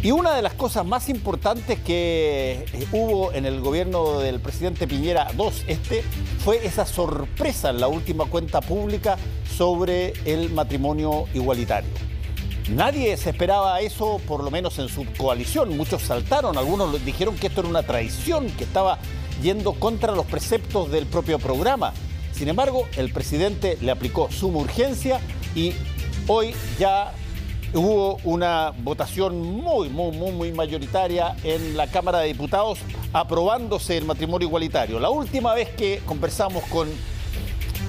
Y una de las cosas más importantes que hubo en el gobierno del presidente Piñera II, fue esa sorpresa en la última cuenta pública sobre el matrimonio igualitario. Nadie se esperaba eso, por lo menos en su coalición. Muchos saltaron, algunos dijeron que esto era una traición, que estaba yendo contra los preceptos del propio programa. Sin embargo, el presidente le aplicó suma urgencia y hoy ya hubo una votación muy mayoritaria en la Cámara de Diputados aprobándose el matrimonio igualitario. La última vez que conversamos con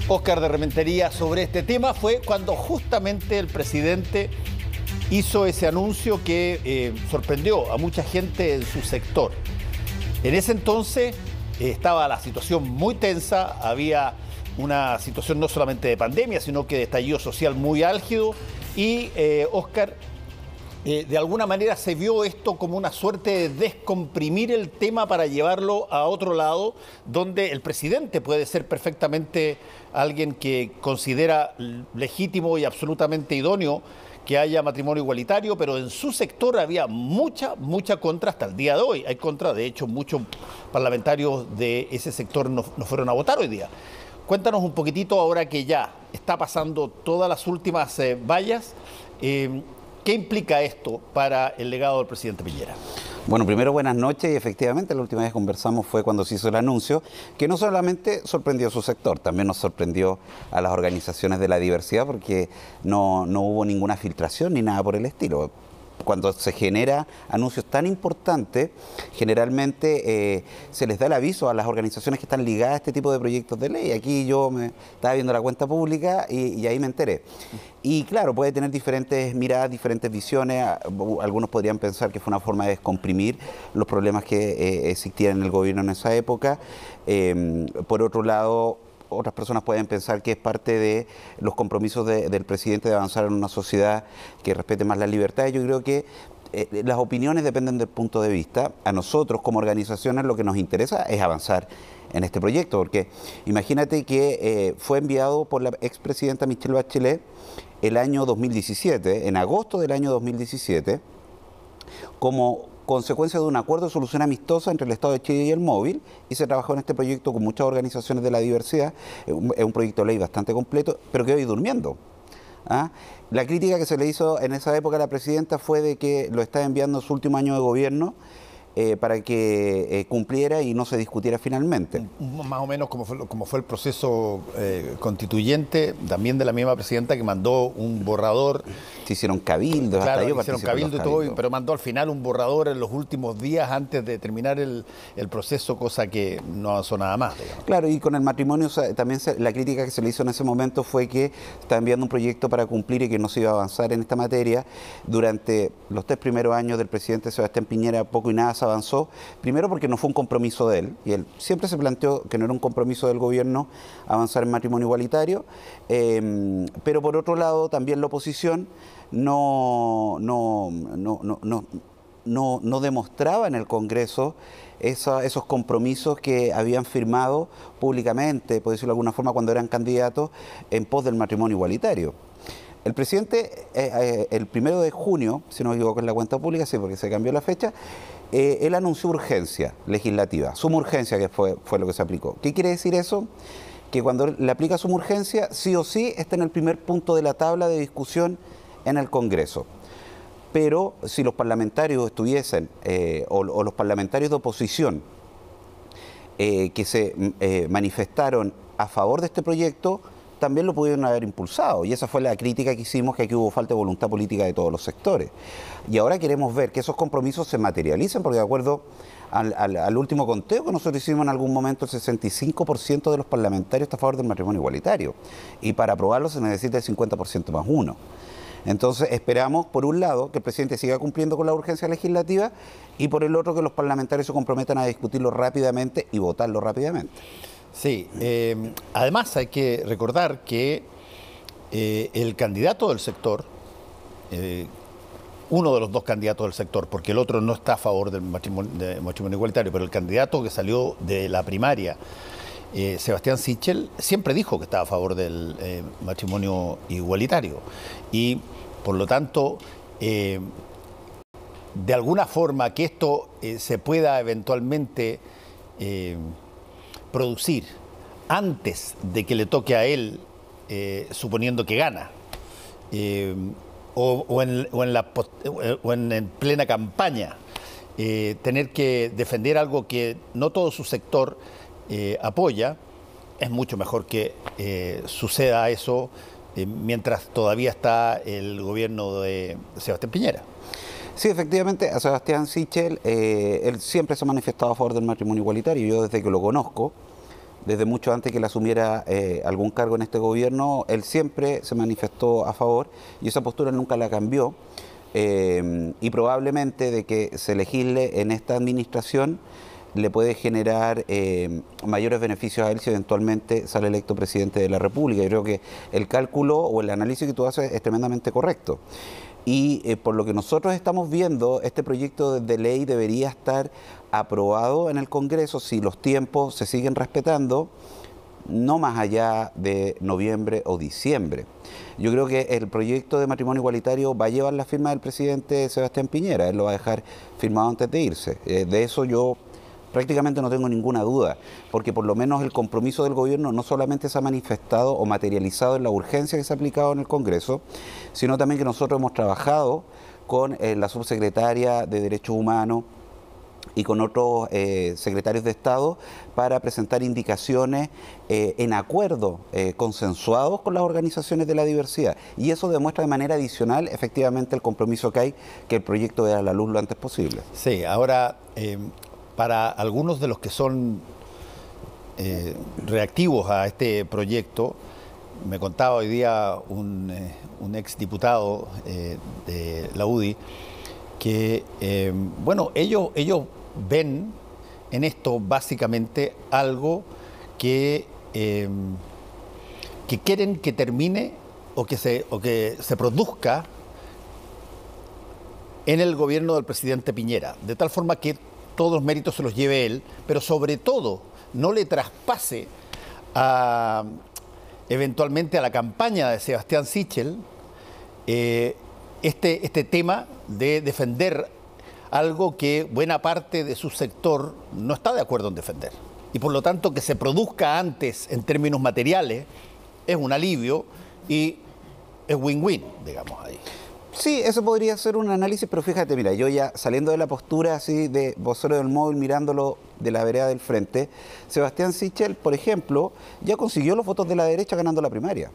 Óscar de Rementería sobre este tema fue cuando justamente el presidente hizo ese anuncio que sorprendió a mucha gente en su sector. En ese entonces estaba la situación muy tensa, había una situación no solamente de pandemia, sino que de estallido social muy álgido. Y, Óscar, de alguna manera se vio esto como una suerte de descomprimir el tema para llevarlo a otro lado, donde el presidente puede ser perfectamente alguien que considera legítimo y absolutamente idóneo que haya matrimonio igualitario, pero en su sector había mucha contra hasta el día de hoy. Hay contra, de hecho, muchos parlamentarios de ese sector no fueron a votar hoy día. Cuéntanos un poquitito, ahora que ya está pasando todas las últimas vallas, ¿qué implica esto para el legado del presidente Piñera? Bueno, primero buenas noches, y efectivamente la última vez que conversamos fue cuando se hizo el anuncio, que no solamente sorprendió a su sector, también nos sorprendió a las organizaciones de la diversidad, porque no hubo ninguna filtración ni nada por el estilo. Cuando se genera anuncios tan importantes, generalmente se les da el aviso a las organizaciones que están ligadas a este tipo de proyectos de ley. Aquí yo me estaba viendo la cuenta pública y ahí me enteré. Y claro, puede tener diferentes miradas, diferentes visiones. Algunos podrían pensar que fue una forma de descomprimir los problemas que existían en el gobierno en esa época. Por otro lado, otras personas pueden pensar que es parte de los compromisos del presidente de avanzar en una sociedad que respete más las libertades. Yo creo que las opiniones dependen del punto de vista. A nosotros como organizaciones lo que nos interesa es avanzar en este proyecto, porque imagínate que fue enviado por la expresidenta Michelle Bachelet el año 2017, en agosto del año 2017, como consecuencia de un acuerdo de solución amistosa entre el Estado de Chile y el Móvil, y se trabajó en este proyecto con muchas organizaciones de la diversidad. Es un proyecto de ley bastante completo, pero que hoy durmiendo. La crítica que se le hizo en esa época a la presidenta fue de que lo está enviando en su último año de gobierno para que cumpliera y no se discutiera finalmente. Más o menos como fue el proceso constituyente, también de la misma presidenta, que mandó un borrador. Se hicieron cabildos, claro, hasta yo hicieron cabildo y todo, pero mandó al final un borrador en los últimos días antes de terminar el proceso, cosa que no avanzó nada más, digamos. Claro, y con el matrimonio también la crítica que se le hizo en ese momento fue que está enviando un proyecto para cumplir y que no se iba a avanzar en esta materia. Durante los 3 primeros años del presidente Sebastián Piñera poco y nada se avanzó, primero porque no fue un compromiso de él, y él siempre se planteó que no era un compromiso del gobierno avanzar en matrimonio igualitario, pero por otro lado también la oposición no demostraba en el Congreso esos compromisos que habían firmado públicamente, por decirlo de alguna forma, cuando eran candidatos en pos del matrimonio igualitario. El presidente, el 1 de junio, si no me equivoco en la cuenta pública, sí, porque se cambió la fecha, él anunció urgencia legislativa, suma urgencia, que fue lo que se aplicó. ¿Qué quiere decir eso? Que cuando le aplica suma urgencia, sí o sí está en el primer punto de la tabla de discusión en el Congreso. Pero si los parlamentarios estuviesen, o los parlamentarios de oposición que se manifestaron a favor de este proyecto, también lo pudieron haber impulsado. Y esa fue la crítica que hicimos, que aquí hubo falta de voluntad política de todos los sectores. Y ahora queremos ver que esos compromisos se materialicen, porque de acuerdo al último conteo que nosotros hicimos en algún momento, el 65% de los parlamentarios está a favor del matrimonio igualitario. Y para aprobarlo se necesita el 50% más 1. Entonces esperamos, por un lado, que el presidente siga cumpliendo con la urgencia legislativa, y por el otro, que los parlamentarios se comprometan a discutirlo rápidamente y votarlo rápidamente. Sí, además hay que recordar que el candidato del sector, uno de los dos candidatos del sector, porque el otro no está a favor del matrimonio igualitario, pero el candidato que salió de la primaria, Sebastián Sichel, siempre dijo que estaba a favor del matrimonio igualitario. Y por lo tanto, de alguna forma que esto se pueda eventualmente producir antes de que le toque a él, suponiendo que gana, o en plena campaña, tener que defender algo que no todo su sector apoya, es mucho mejor que suceda eso mientras todavía está el gobierno de Sebastián Piñera. Sí, efectivamente, a Sebastián Sichel, él siempre se ha manifestado a favor del matrimonio igualitario. Yo desde que lo conozco, desde mucho antes que él asumiera algún cargo en este gobierno, él siempre se manifestó a favor y esa postura nunca la cambió. Y probablemente de que se legisle en esta administración le puede generar mayores beneficios a él si eventualmente sale electo presidente de la República. Yo creo que el cálculo o el análisis que tú haces es tremendamente correcto. Y por lo que nosotros estamos viendo, este proyecto de ley debería estar aprobado en el Congreso si los tiempos se siguen respetando, no más allá de noviembre o diciembre. Yo creo que el proyecto de matrimonio igualitario va a llevar la firma del presidente Sebastián Piñera, él lo va a dejar firmado antes de irse. De eso yo prácticamente no tengo ninguna duda, porque por lo menos el compromiso del gobierno no solamente se ha manifestado o materializado en la urgencia que se ha aplicado en el Congreso, sino también que nosotros hemos trabajado con la subsecretaria de Derechos Humanos y con otros secretarios de Estado para presentar indicaciones en acuerdo, consensuados con las organizaciones de la diversidad. Y eso demuestra de manera adicional efectivamente el compromiso que hay, que el proyecto vea la luz lo antes posible. Sí, ahora, para algunos de los que son reactivos a este proyecto, me contaba hoy día un exdiputado de la UDI que, bueno, ellos ven en esto básicamente algo que quieren que termine o que se produzca en el gobierno del presidente Piñera, de tal forma que todos los méritos se los lleve él, pero sobre todo no le traspase eventualmente a la campaña de Sebastián Sichel este tema de defender algo que buena parte de su sector no está de acuerdo en defender. Y por lo tanto que se produzca antes en términos materiales es un alivio y es win-win, digamos ahí. Sí, eso podría ser un análisis, pero fíjate, mira, yo ya saliendo de la postura así de vocero del móvil, mirándolo de la vereda del frente, Sebastián Sichel, por ejemplo, ya consiguió los votos de la derecha ganando la primaria.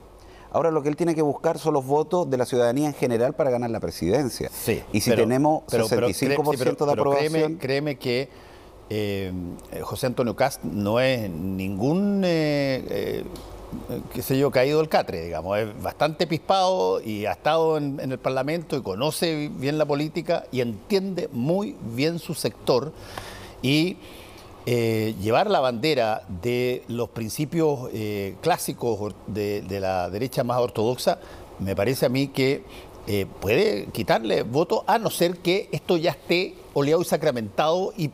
Ahora lo que él tiene que buscar son los votos de la ciudadanía en general para ganar la presidencia. Sí, y si tenemos 65% de aprobación... Créeme que José Antonio Kast no es ningún... qué sé yo, caído del catre, digamos, es bastante pispado y ha estado en el Parlamento y conoce bien la política y entiende muy bien su sector y llevar la bandera de los principios clásicos de la derecha más ortodoxa, me parece a mí que puede quitarle voto a no ser que esto ya esté oleado y sacramentado y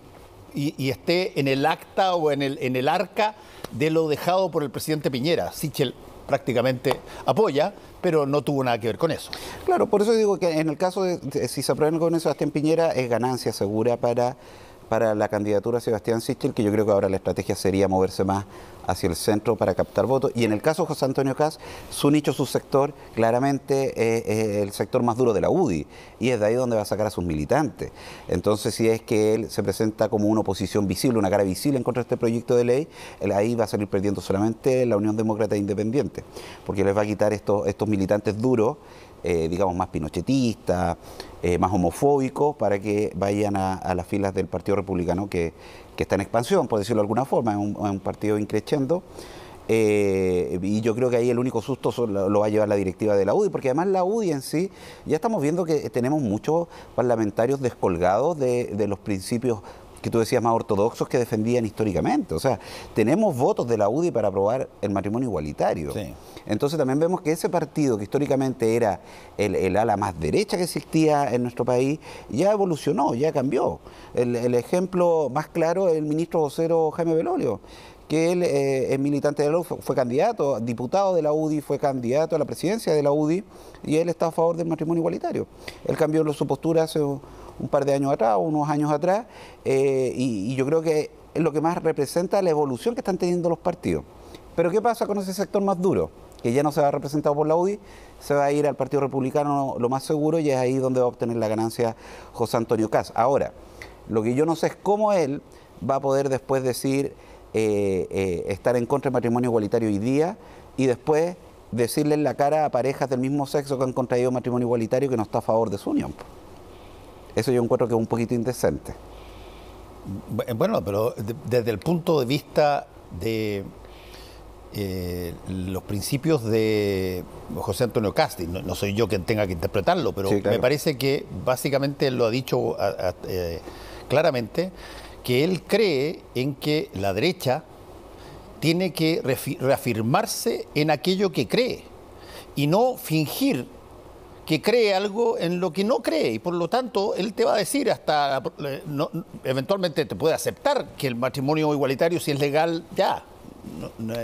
esté en el acta o en el arca de lo dejado por el presidente Piñera. Sichel prácticamente apoya, pero no tuvo nada que ver con eso. Claro, por eso digo que en el caso de si se aprueba el gobierno de Sebastián Piñera es ganancia segura para la candidatura de Sebastián Sichel, que yo creo que ahora la estrategia sería moverse más hacia el centro para captar votos. Y en el caso de José Antonio Kast, su nicho, su sector, claramente es el sector más duro de la UDI, y es de ahí donde va a sacar a sus militantes. Entonces, si es que él se presenta como una oposición visible, una cara visible en contra de este proyecto de ley, ahí va a salir perdiendo solamente la Unión Demócrata Independiente, porque les va a quitar estos militantes duros, digamos, más pinochetistas, más homofóbicos, para que vayan a las filas del Partido Republicano, que está en expansión, por decirlo de alguna forma, es un partido increciendo. Y yo creo que ahí el único susto lo va a llevar la directiva de la UDI, porque además la UDI en sí, ya estamos viendo que tenemos muchos parlamentarios descolgados de los principios que tú decías más ortodoxos que defendían históricamente. O sea, tenemos votos de la UDI para aprobar el matrimonio igualitario. Sí. Entonces también vemos que ese partido que históricamente era el ala más derecha que existía en nuestro país, ya evolucionó, ya cambió. El ejemplo más claro es el ministro vocero Jaime Belolio, que él es militante de la UDI, fue candidato, diputado de la UDI, fue candidato a la presidencia de la UDI, y él está a favor del matrimonio igualitario. Él cambió su postura hace un par de años atrás o unos años atrás, y yo creo que es lo que más representa la evolución que están teniendo los partidos. Pero ¿qué pasa con ese sector más duro? Que ya no se va representado por la UDI, se va a ir al Partido Republicano lo más seguro, y es ahí donde va a obtener la ganancia José Antonio Kast. Ahora, lo que yo no sé es cómo él va a poder después decir estar en contra del matrimonio igualitario hoy día y después decirle en la cara a parejas del mismo sexo que han contraído matrimonio igualitario que no está a favor de su unión. Eso yo encuentro que es un poquito indecente. Bueno, pero desde el punto de vista de los principios de José Antonio Kast, no soy yo quien tenga que interpretarlo, pero sí, claro, me parece que básicamente él lo ha dicho claramente, que él cree en que la derecha tiene que reafirmarse en aquello que cree y no fingir que cree algo en lo que no cree, y por lo tanto él te va a decir hasta, eventualmente te puede aceptar que el matrimonio igualitario, si es legal, ya no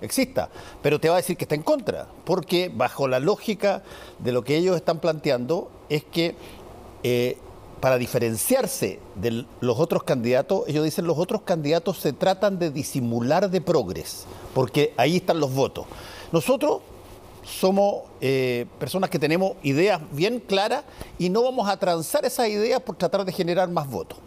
exista, pero te va a decir que está en contra, porque bajo la lógica de lo que ellos están planteando es que para diferenciarse de los otros candidatos, ellos dicen los otros candidatos se tratan de disimular de progres, porque ahí están los votos. Nosotros somos personas que tenemos ideas bien claras y no vamos a transar esas ideas por tratar de generar más votos.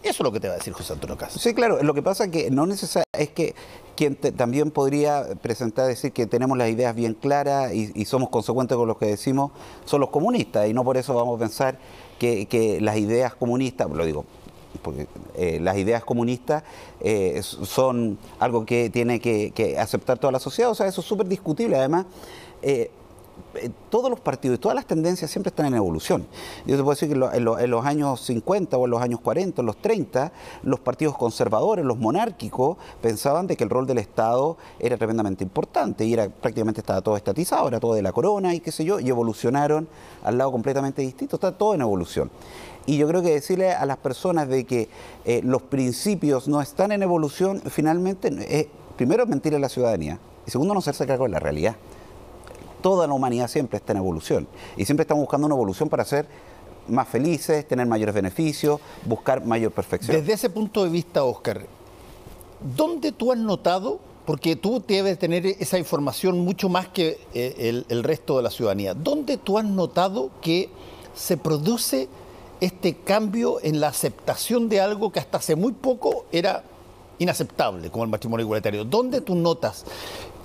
Eso es lo que te va a decir José Antonio Kast. Sí, claro, lo que pasa es que no es que quien también podría presentar, decir que tenemos las ideas bien claras y somos consecuentes con lo que decimos, son los comunistas, y no por eso vamos a pensar que las ideas comunistas, lo digo, porque las ideas comunistas son algo que tiene que aceptar toda la sociedad. O sea, eso es súper discutible. Además, todos los partidos y todas las tendencias siempre están en evolución. Yo te puedo decir que en los años 50 o en los años 40, en los 30, los partidos conservadores, los monárquicos, pensaban de que el rol del Estado era tremendamente importante y prácticamente estaba todo estatizado, era todo de la corona y qué sé yo, y evolucionaron al lado completamente distinto. Está todo en evolución. Y yo creo que decirle a las personas de que los principios no están en evolución, finalmente, primero, es mentir a la ciudadanía, y segundo, no hacerse cargo de la realidad. Toda la humanidad siempre está en evolución, y siempre estamos buscando una evolución para ser más felices, tener mayores beneficios, buscar mayor perfección. Desde ese punto de vista, Óscar, ¿dónde tú has notado, porque tú debes tener esa información mucho más que el resto de la ciudadanía, ¿dónde tú has notado que se produce este cambio en la aceptación de algo que hasta hace muy poco era inaceptable, como el matrimonio igualitario? ¿Dónde tú notas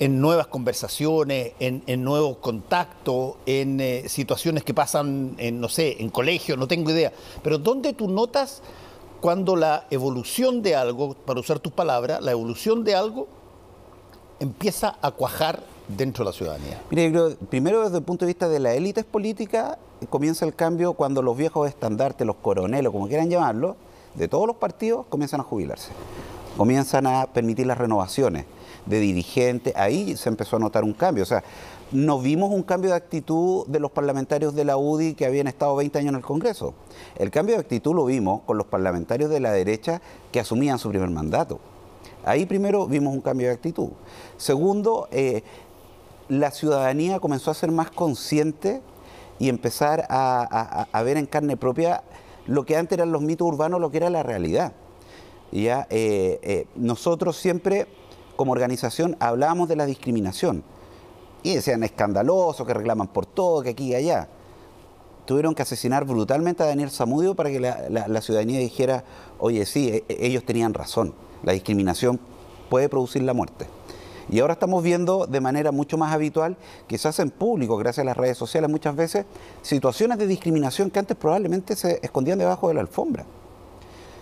en nuevas conversaciones, en nuevos contactos, en situaciones que pasan no sé, en colegios, no tengo idea, pero dónde tú notas cuando la evolución de algo, para usar tus palabras, la evolución de algo empieza a cuajar dentro de la ciudadanía? Mire, yo creo, primero desde el punto de vista de las élites políticas, comienza el cambio cuando los viejos estandartes, los coroneles, como quieran llamarlo, de todos los partidos, comienzan a jubilarse. Comienzan a permitir las renovaciones de dirigentes. Ahí se empezó a notar un cambio. O sea, no vimos un cambio de actitud de los parlamentarios de la UDI que habían estado 20 años en el Congreso. El cambio de actitud lo vimos con los parlamentarios de la derecha que asumían su primer mandato. Ahí primero vimos un cambio de actitud. Segundo, la ciudadanía comenzó a ser más consciente y empezar a ver en carne propia lo que antes eran los mitos urbanos, lo que era la realidad. Ya, nosotros siempre, como organización, hablábamos de la discriminación. Y decían escandalosos, que reclaman por todo, que aquí y allá. Tuvieron que asesinar brutalmente a Daniel Zamudio para que la ciudadanía dijera, oye, sí, ellos tenían razón. La discriminación puede producir la muerte. Y ahora estamos viendo de manera mucho más habitual que se hacen públicos, gracias a las redes sociales muchas veces, situaciones de discriminación que antes probablemente se escondían debajo de la alfombra.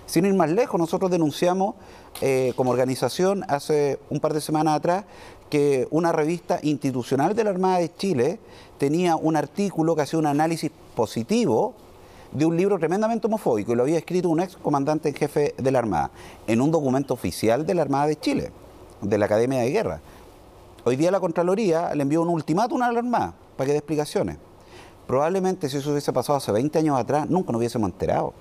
Sin ir más lejos, nosotros denunciamos como organización hace un par de semanas atrás que una revista institucional de la Armada de Chile tenía un artículo que hacía un análisis positivo de un libro tremendamente homofóbico, y lo había escrito un ex comandante en jefe de la Armada, en un documento oficial de la Armada de Chile, de la Academia de Guerra. Hoy día la Contraloría le envió un ultimátum a la Armada para que dé explicaciones. Probablemente si eso hubiese pasado hace 20 años atrás, nunca nos hubiésemos enterado.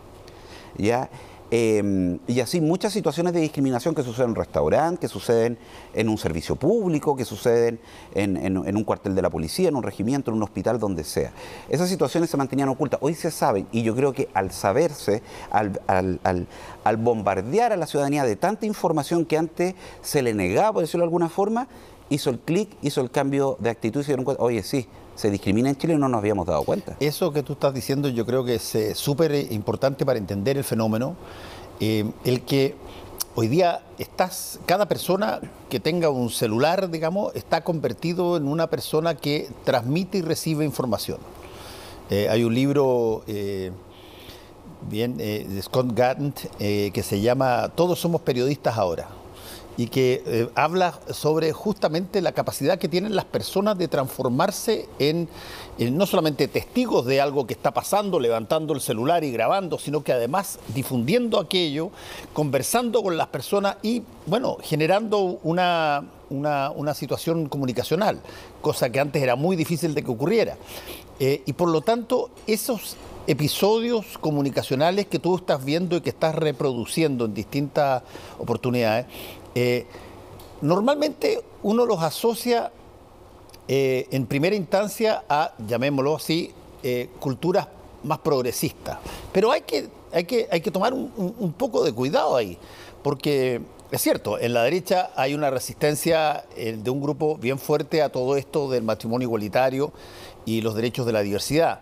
¿Ya? Y así muchas situaciones de discriminación que suceden en un restaurante, que suceden en un servicio público, que suceden en un cuartel de la policía, en un regimiento, en un hospital, donde sea. Esas situaciones se mantenían ocultas. Hoy se saben, y yo creo que al saberse, al bombardear a la ciudadanía de tanta información que antes se le negaba, por decirlo de alguna forma, hizo el clic, hizo el cambio de actitud y se dieron cuenta, oye, sí, se discrimina en Chile y no nos habíamos dado cuenta. Eso que tú estás diciendo yo creo que es súper importante para entender el fenómeno. El que hoy día cada persona que tenga un celular, digamos, está convertido en una persona que transmite y recibe información. Hay un libro de Scott Gant que se llama Todos somos periodistas ahora, y que habla sobre justamente la capacidad que tienen las personas de transformarse en no solamente testigos de algo que está pasando, levantando el celular y grabando, sino que además difundiendo aquello, conversando con las personas y, bueno, generando una situación comunicacional, cosa que antes era muy difícil de que ocurriera. Y por lo tanto, esos episodios comunicacionales que tú estás viendo y que estás reproduciendo en distintas oportunidades, normalmente uno los asocia en primera instancia a, llamémoslo así, culturas más progresistas. Pero hay que tomar un poco de cuidado ahí, porque es cierto, en la derecha hay una resistencia de un grupo bien fuerte a todo esto del matrimonio igualitario y los derechos de la diversidad,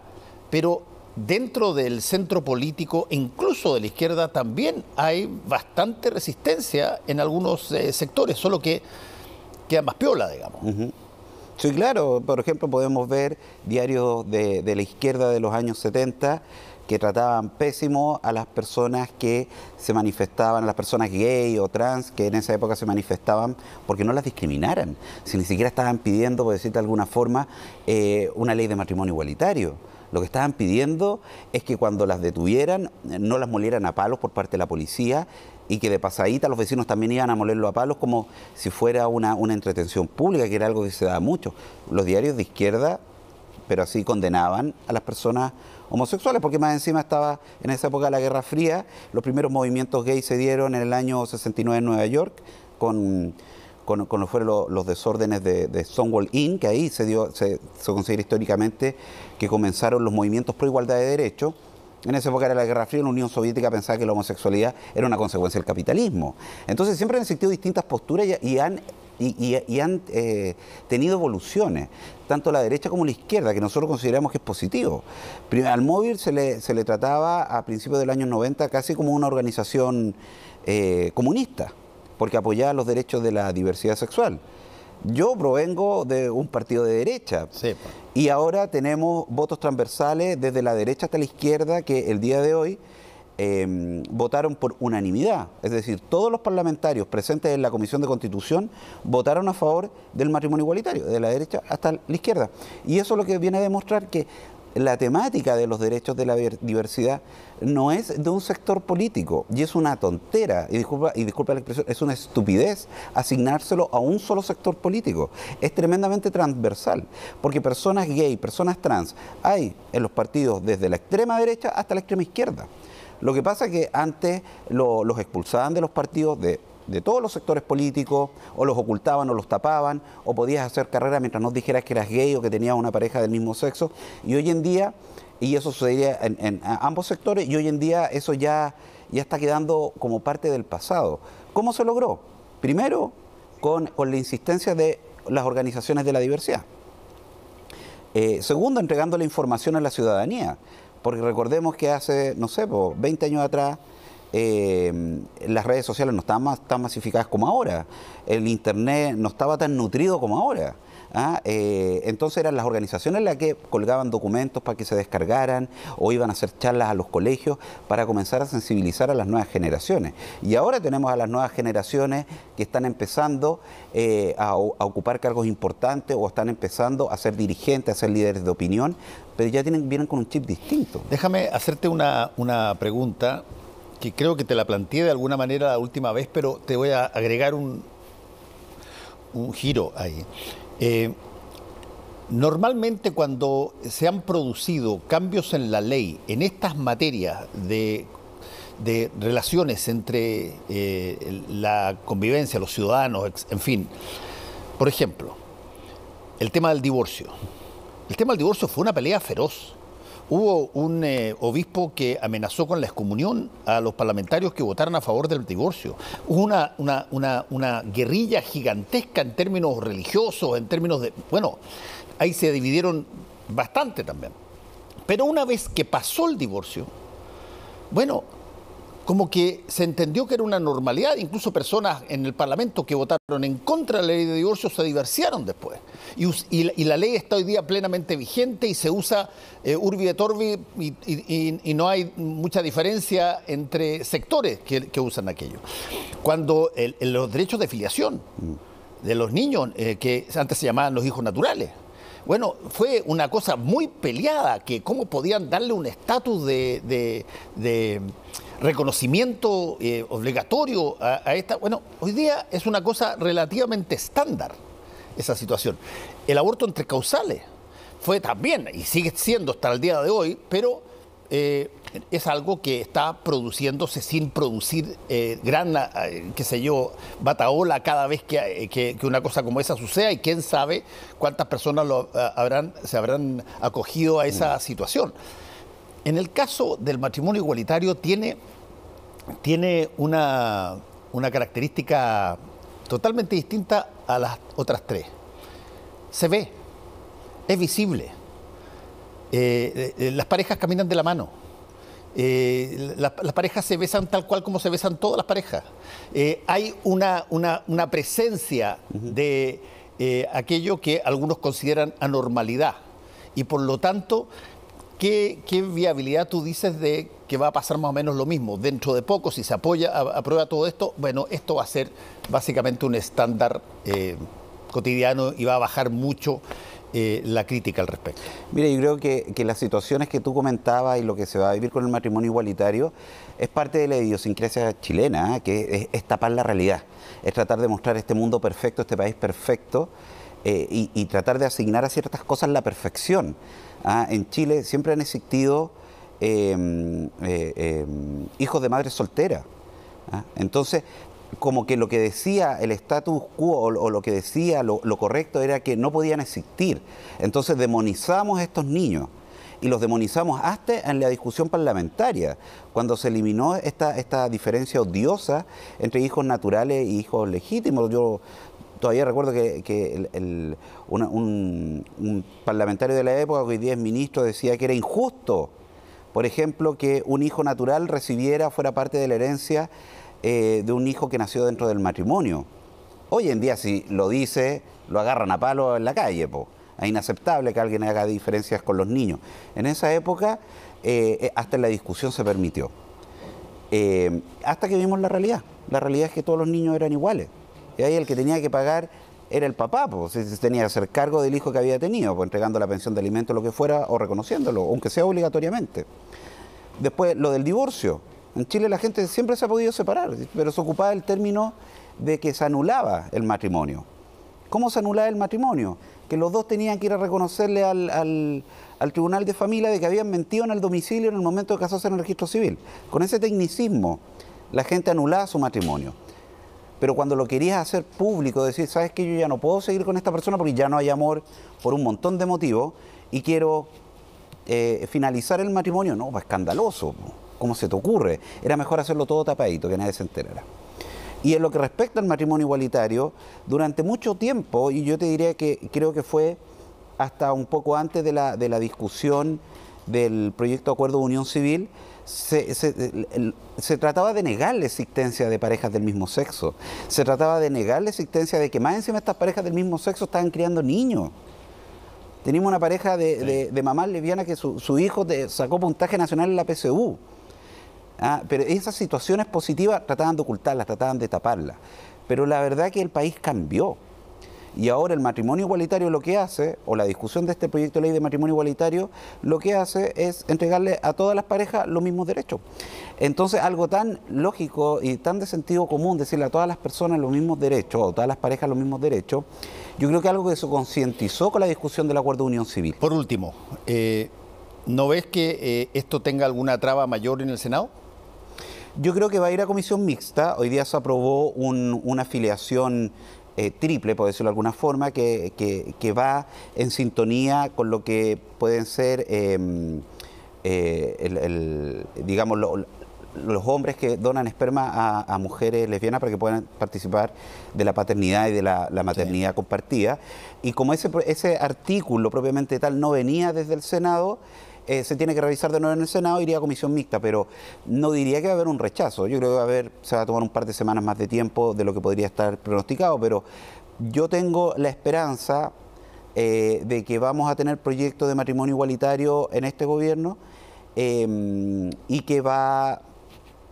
pero dentro del centro político, incluso de la izquierda, también hay bastante resistencia en algunos sectores, solo que queda más piola, digamos. Uh-huh. Sí, claro. Por ejemplo, podemos ver diarios de la izquierda de los años 70 que trataban pésimo a las personas que se manifestaban, a las personas gay o trans, que en esa época se manifestaban porque no las discriminaran. Si ni siquiera estaban pidiendo, por decirlo de alguna forma, una ley de matrimonio igualitario. Lo que estaban pidiendo es que cuando las detuvieran no las molieran a palos por parte de la policía y que de pasadita los vecinos también iban a molerlo a palos como si fuera una entretención pública, que era algo que se daba mucho. Los diarios de izquierda, pero así condenaban a las personas homosexuales, porque más encima estaba en esa época la Guerra Fría. Los primeros movimientos gays se dieron en el año 69 en Nueva York, con fueron los desórdenes de Stonewall Inn, que ahí se considera históricamente que comenzaron los movimientos pro igualdad de derechos. En esa época era la Guerra Fría, la Unión Soviética pensaba que la homosexualidad era una consecuencia del capitalismo. Entonces siempre han existido distintas posturas y han tenido evoluciones, tanto la derecha como la izquierda, que nosotros consideramos que es positivo. Al Móvil se le trataba a principios del año 90 casi como una organización comunista, porque apoyaba los derechos de la diversidad sexual. Yo provengo de un partido de derecha, sí, y ahora tenemos votos transversales desde la derecha hasta la izquierda que el día de hoy votaron por unanimidad. Es decir, todos los parlamentarios presentes en la Comisión de Constitución votaron a favor del matrimonio igualitario, de la derecha hasta la izquierda. Y eso es lo que viene a demostrar que la temática de los derechos de la diversidad no es de un sector político, y es una tontera, y disculpa la expresión, es una estupidez asignárselo a un solo sector político. Es tremendamente transversal, porque personas gay, personas trans, hay en los partidos desde la extrema derecha hasta la extrema izquierda. Lo que pasa es que antes los expulsaban de los partidos de todos los sectores políticos, o los ocultaban o los tapaban, o podías hacer carrera mientras no dijeras que eras gay o que tenías una pareja del mismo sexo. Y hoy en día, y eso sucedía en ambos sectores, y hoy en día eso ya está quedando como parte del pasado. ¿Cómo se logró? Primero, con la insistencia de las organizaciones de la diversidad. Segundo, entregando la información a la ciudadanía. Porque recordemos que hace, no sé, 20 años atrás, las redes sociales no estaban tan masificadas como ahora. El internet no estaba tan nutrido como ahora. Entonces eran las organizaciones las que colgaban documentos para que se descargaran o iban a hacer charlas a los colegios para comenzar a sensibilizar a las nuevas generaciones. Y ahora tenemos a las nuevas generaciones que están empezando a ocupar cargos importantes o están empezando a ser dirigentes, a ser líderes de opinión, pero ya vienen con un chip distinto. Déjame hacerte una pregunta que creo que te la planteé de alguna manera la última vez, pero te voy a agregar un giro ahí. Normalmente cuando se han producido cambios en la ley, en estas materias de de relaciones entre la convivencia, los ciudadanos, en fin. Por ejemplo, el tema del divorcio. El tema del divorcio fue una pelea feroz. Hubo un obispo que amenazó con la excomunión a los parlamentarios que votaran a favor del divorcio. Hubo una guerrilla gigantesca en términos religiosos, en términos de... Bueno, ahí se dividieron bastante también. Pero una vez que pasó el divorcio, bueno, como que se entendió que era una normalidad. Incluso personas en el Parlamento que votaron en contra de la ley de divorcio se divorciaron después. Y la ley está hoy día plenamente vigente y se usa urbi et orbi y no hay mucha diferencia entre sectores que usan aquello. Cuando los derechos de filiación de los niños, que antes se llamaban los hijos naturales, bueno, fue una cosa muy peleada, que cómo podían darle un estatus de reconocimiento obligatorio a esta... Bueno, hoy día es una cosa relativamente estándar esa situación. El aborto entre causales fue también, y sigue siendo hasta el día de hoy, pero es algo que está produciéndose sin producir qué sé yo, batahola cada vez que una cosa como esa suceda, y quién sabe cuántas personas se habrán acogido a esa situación. En el caso del matrimonio igualitario tiene una característica totalmente distinta a las otras tres. Se ve, es visible. Las parejas caminan de la mano. Las parejas se besan tal cual como se besan todas las parejas. Hay una presencia de aquello que algunos consideran anormalidad. Y por lo tanto, ¿qué viabilidad tú dices de que va a pasar más o menos lo mismo? Dentro de poco, si se aprueba todo esto, bueno, esto va a ser básicamente un estándar cotidiano y va a bajar mucho la crítica al respecto. Mira, yo creo que las situaciones que tú comentabas y lo que se va a vivir con el matrimonio igualitario es parte de la idiosincrasia chilena, que es tapar la realidad, es tratar de mostrar este mundo perfecto, este país perfecto, y tratar de asignar a ciertas cosas la perfección. En Chile siempre han existido hijos de madres solteras. Entonces, como que lo que decía el status quo o lo que decía lo correcto era que no podían existir. Entonces demonizamos a estos niños y los demonizamos hasta en la discusión parlamentaria, cuando se eliminó esta diferencia odiosa entre hijos naturales y hijos legítimos. Yo todavía recuerdo que un parlamentario de la época, que hoy día es ministro, decía que era injusto, por ejemplo, que un hijo natural fuera parte de la herencia de un hijo que nació dentro del matrimonio. Hoy en día, si lo dice, lo agarran a palo en la calle, Es inaceptable que alguien haga diferencias con los niños. En esa época, hasta en la discusión se permitió. Hasta que vimos la realidad. La realidad es que todos los niños eran iguales. Y ahí el que tenía que pagar era el papá, se tenía que hacer cargo del hijo que había tenido, entregando la pensión de alimentos, lo que fuera, o reconociéndolo, aunque sea obligatoriamente. Después, lo del divorcio. En Chile la gente siempre se ha podido separar, pero se ocupaba el término de que se anulaba el matrimonio. ¿Cómo se anulaba el matrimonio? Que los dos tenían que ir a reconocerle al tribunal de familia de que habían mentido en el domicilio en el momento de casarse en el registro civil. Con ese tecnicismo, la gente anulaba su matrimonio. Pero cuando lo querías hacer público, decir, ¿sabes qué? Yo ya no puedo seguir con esta persona porque ya no hay amor por un montón de motivos y quiero finalizar el matrimonio. No, pues escandaloso. ¿Cómo se te ocurre? Era mejor hacerlo todo tapadito, que nadie se enterara. Y en lo que respecta al matrimonio igualitario, durante mucho tiempo, y yo te diría que creo que fue hasta un poco antes de la discusión del proyecto de acuerdo de unión civil, se trataba de negar la existencia de parejas del mismo sexo. Se trataba de negar la existencia de que más encima estas parejas del mismo sexo estaban criando niños. Teníamos una pareja de mamás lesbianas que su hijo sacó puntaje nacional en la PSU. Pero esas situaciones positivas trataban de ocultarlas, trataban de taparlas. Pero la verdad es que el país cambió. Y ahora el matrimonio igualitario lo que hace, o la discusión de este proyecto de ley de matrimonio igualitario, lo que hace es entregarle a todas las parejas los mismos derechos. Entonces, algo tan lógico y tan de sentido común, decirle a todas las personas los mismos derechos, o a todas las parejas los mismos derechos, yo creo que es algo que se concientizó con la discusión del acuerdo de unión civil. Por último, ¿no ves que esto tenga alguna traba mayor en el Senado? Yo creo que va a ir a comisión mixta. Hoy día se aprobó una afiliación triple, por decirlo de alguna forma, que va en sintonía con lo que pueden ser, digamos, los hombres que donan esperma a mujeres lesbianas para que puedan participar de la paternidad y de la maternidad compartida. Y como ese artículo propiamente tal no venía desde el Senado, se tiene que revisar de nuevo en el Senado, iría a comisión mixta, pero no diría que va a haber un rechazo. Yo creo que se va a tomar un par de semanas más de tiempo de lo que podría estar pronosticado, pero yo tengo la esperanza de que vamos a tener proyectos de matrimonio igualitario en este gobierno y que va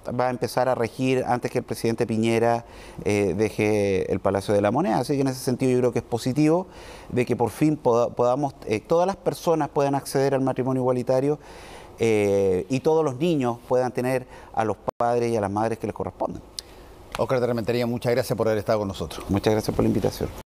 a empezar a regir antes que el presidente Piñera deje el Palacio de la Moneda. Así que en ese sentido yo creo que es positivo de que por fin podamos, todas las personas puedan acceder al matrimonio igualitario y todos los niños puedan tener a los padres y a las madres que les corresponden. Óscar de Rementería, muchas gracias por haber estado con nosotros. Muchas gracias por la invitación.